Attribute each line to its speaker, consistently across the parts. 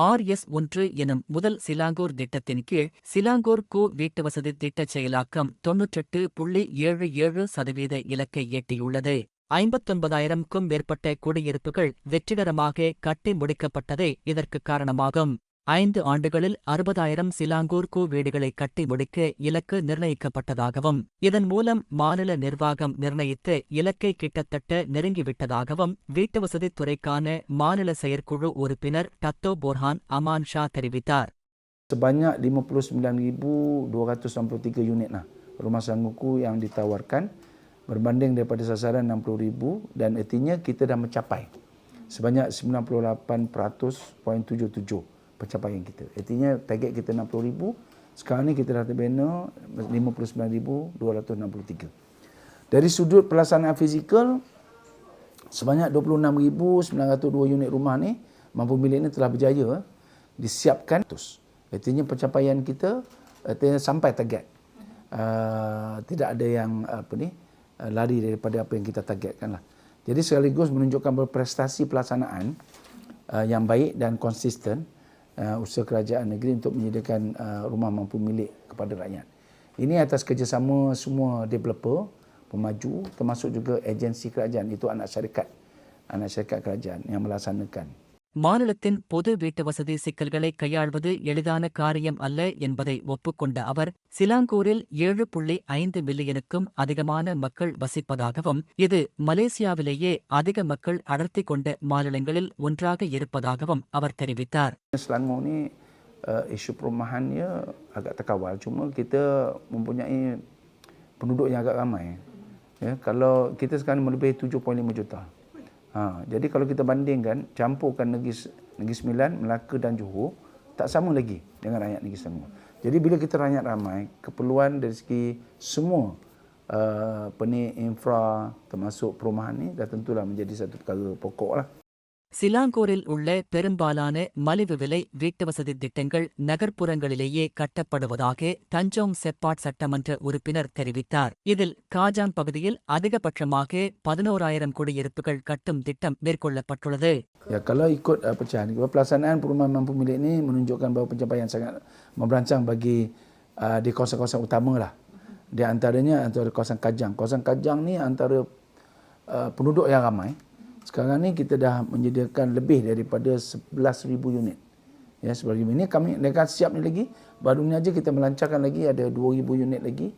Speaker 1: RS1 எனும் முதல் சிலாங்கூர் திட்டத்தின் கீழ் சிலாங்கூர் கு வீட்டுவசதி திட்டச் செயலாக்கம் 98.77% இலக்கை எட்டியுள்ளது. 59,000க்கும் மேற்பட்ட குடியிருப்புகள் வெற்றிகரமாக கட்டி முடிக்கப்பட்டதே இதற்கு காரணமாகும். 5 ஆண்டுகளில் 60,000 சிலாங்கூர் கு வீடுகளை கட்டி முடிக்க இலக்கு நிர்ணயிக்கப்பட்டதாகவும் இதன் மூலம் மாநில நிர்வாகம் நிர்ணயித்த இலக்கை கிட்டத்தட்ட நெருங்கிவிட்டதாகவும் வீட்டுவசதித் துறைக்கான மாநில செயற்குழு உறுப்பினர் டத்தோ போர்ஹான் அமான் ஷா தெரிவித்தார்.
Speaker 2: Sebanyak 59,263 unit rumah sangguku yang ditawarkan berbanding daripada sasaran 60,000 dan artinya kita dah mencapai sebanyak 98.77% pencapaian kita. Artinya target kita 60,000, sekarang ni kita dah terbina 59,263. Dari sudut pelaksanaan fizikal, sebanyak 26,902 unit rumah ni mampu milik ni telah berjaya disiapkan. Artinya pencapaian kita artinya sampai target. Tidak ada yang lari daripada apa yang kita targetkan lah. Jadi sekaligus menunjukkan berprestasi pelaksanaan yang baik dan konsisten usaha kerajaan negeri untuk menyediakan rumah mampu milik kepada rakyat. Ini atas kerjasama semua developer, pemaju, termasuk juga agensi kerajaan, itu anak syarikat kerajaan yang melaksanakan.
Speaker 1: மாநிலத்தின் பொது வீட்டுவசதி சிக்கல்களை கையாள்வது எளிதான காரியம் அல்ல என்பதை ஒப்புக்கொண்ட அவர், சிலாங்கூரில் 7.5 மில்லியனுக்கும் அதிகமான மக்கள் வசிப்பதாகவும் இது மலேசியாவிலேயே அதிக மக்கள் அடர்த்தி கொண்ட மாநிலங்களில் ஒன்றாக இருப்பதாகவும் அவர் தெரிவித்தார்.
Speaker 2: Selangor ni isu perumahannya agak terkawal, cuma kita mempunyai penduduk yang agak ramai. Ya, kalau kita sekarang melebihi 7.5 juta. Jadi kalau kita bandingkan, campurkan Negeri Sembilan, Melaka dan Johor, tak sama lagi dengan rakyat Negeri Selangor. Jadi bila kita rakyat ramai, keperluan dari segi semua infra termasuk perumahan ni dah tentulah menjadi satu perkara pokok lah.
Speaker 1: சிலாங்கூரில் உள்ள பெரும்பாலான மலிவு விலை வீட்டுவசதி திட்டங்கள் நகர்ப்புறங்களிலேயே கட்டப்படுவதாக தஞ்சோங் செப்பாட் சட்டமன்ற உறுப்பினர் தெரிவித்தார். இதில் காஜாங் பகுதியில் அதிகபட்சமாக 11,000 குடியிருப்புகள் கட்டும் திட்டம் மேற்கொள்ளப்பட்டுள்ளது.
Speaker 2: Ya, kalau ikut pecahan, pelaksanaan perumahan mampu milik ini menunjukkan bahawa pencapaian sangat memberancang bagi di kawasan-kawasan utama lah. Di antaranya antara kawasan Kajang. Kawasan Kajang ni antara penduduk yang ramai. Sekarang ni kita dah menyediakan lebih daripada 11,000 unit. Ya, 11,000 ini kami dekat siap ni lagi. Baru ni aja kita melancarkan lagi ada 2,000 unit lagi.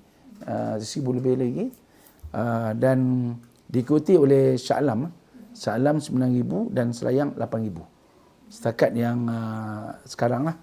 Speaker 2: 1,000 lebih lagi. Dan diikuti oleh Shah Alam. Shah Alam 9,000 dan Selayang 8,000. Setakat yang sekarang lah.